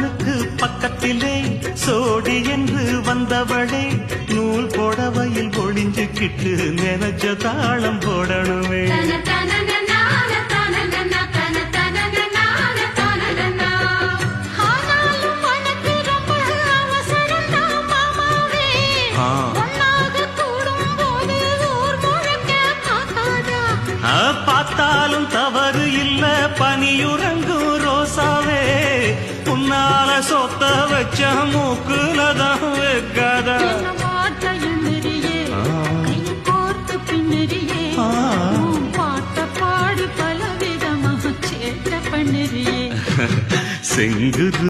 அவனுக்கு பக்கத்திலே சோடி என்று வந்தவளே நூல் புடவையில் ஒளிஞ்சுக்கிட்டு நினைச்ச தாளம் போடணுமே. பார்த்தாலும் தவறு இல்ல பனியுறங்கும் ரோசாவே உன்னால சொத்த வச்ச மூக்குலதான் வைக்காத பாட்ட பாடி பல விதமாக சேட்ட பண்ணுறியே செங்குது